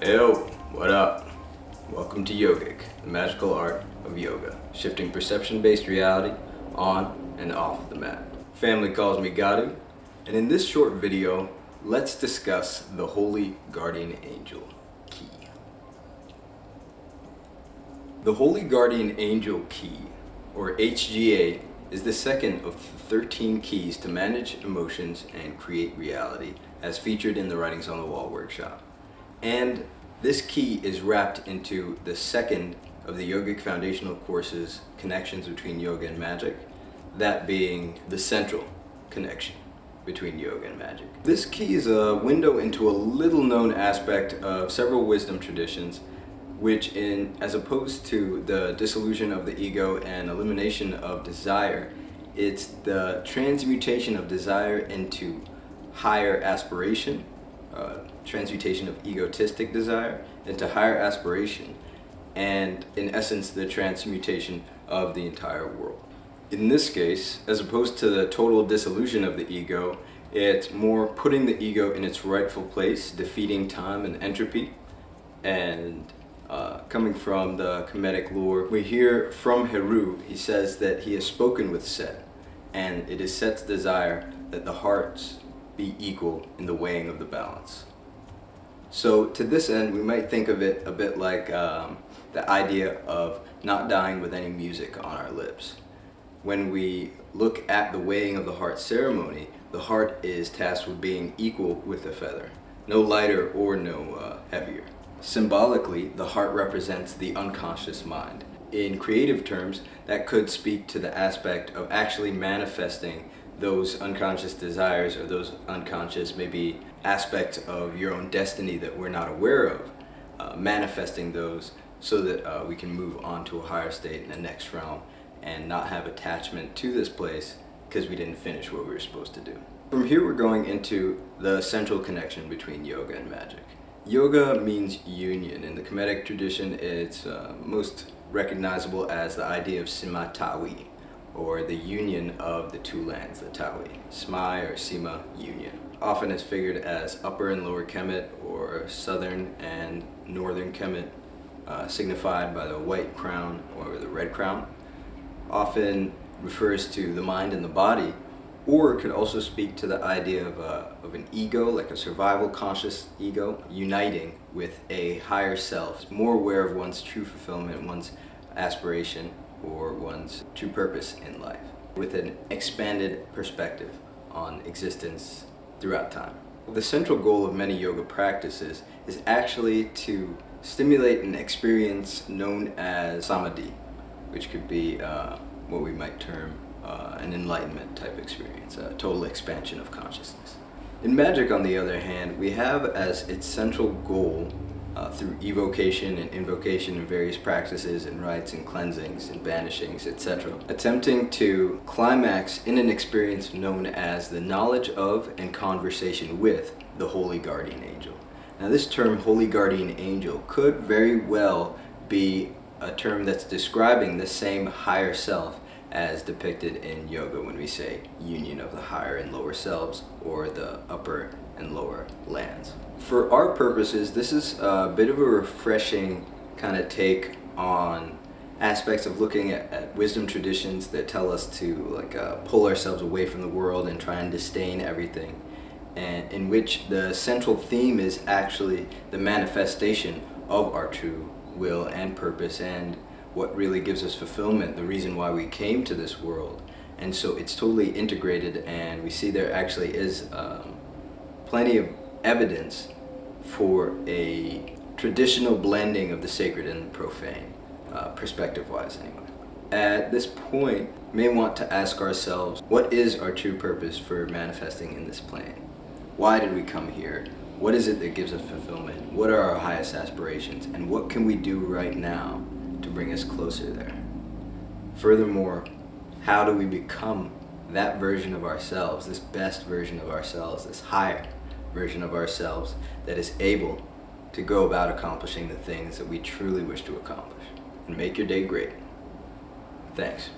Yo, what up? Welcome to YOGICK, the magical art of yoga, shifting perception-based reality on and off the mat. Family calls me Gadu, and in this short video, let's discuss the Holy Guardian Angel Key. The Holy Guardian Angel Key, or HGA, is the second of 13 keys to manage emotions and create reality, as featured in the Writings on the Wall workshop. And this key is wrapped into the second of the Yogic foundational courses, Connections Between Yoga and Magic, that being the central connection between yoga and magic. This key is a window into a little known aspect of several wisdom traditions, which as opposed to the dissolution of the ego and elimination of desire, it's the transmutation of desire into higher aspiration, transmutation of egotistic desire into higher aspiration, and in essence the transmutation of the entire world. In this case, as opposed to the total dissolution of the ego, it's more putting the ego in its rightful place, defeating time and entropy. And coming from the Kemetic lore, we hear from Heru, he says that he has spoken with Set, and it is Set's desire that the hearts be equal in the weighing of the balance. So to this end, we might think of it a bit like the idea of not dying with any music on our lips. When we look at the weighing of the heart ceremony, the heart is tasked with being equal with the feather, no lighter or no heavier. Symbolically, the heart represents the unconscious mind. In creative terms, that could speak to the aspect of actually manifesting those unconscious desires, or those unconscious maybe aspects of your own destiny that we're not aware of, manifesting those so that we can move on to a higher state in the next realm and not have attachment to this place because we didn't finish what we were supposed to do. From here we're going into the central connection between yoga and magic. Yoga means union. In the Kemetic tradition, it's most recognizable as the idea of Sima Tawi, or the union of the two lands, the Tawi. Smai or Sima, union. Often is figured as upper and lower Kemet, or southern and northern Kemet, signified by the white crown or the red crown. Often refers to the mind and the body, or it could also speak to the idea of an ego, like a survival conscious ego, uniting with a higher self, more aware of one's true fulfillment, one's aspiration, or one's true purpose in life, with an expanded perspective on existence throughout time. The central goal of many yoga practices is actually to stimulate an experience known as samadhi, which could be what we might term an enlightenment type experience, a total expansion of consciousness. In magic, on the other hand, we have as its central goal, through evocation and invocation in various practices and rites and cleansings and banishings, etc., attempting to climax in an experience known as the knowledge of and conversation with the Holy Guardian Angel. Now, this term, Holy Guardian Angel, could very well be a term that's describing the same higher self as depicted in yoga when we say union of the higher and lower selves, or the upper and lower lands. For our purposes, this is a bit of a refreshing kind of take on aspects of looking at wisdom traditions that tell us to pull ourselves away from the world and try and disdain everything, and in which the central theme is actually the manifestation of our true will and purpose, and what really gives us fulfillment, the reason why we came to this world. And so it's totally integrated, and we see there actually is plenty of evidence for a traditional blending of the sacred and the profane, perspective-wise anyway. At this point, we may want to ask ourselves, what is our true purpose for manifesting in this plane? Why did we come here? What is it that gives us fulfillment? What are our highest aspirations? And what can we do right now to bring us closer there? Furthermore, how do we become that version of ourselves, this best version of ourselves, this higher version of ourselves that is able to go about accomplishing the things that we truly wish to accomplish? And make your day great. Thanks.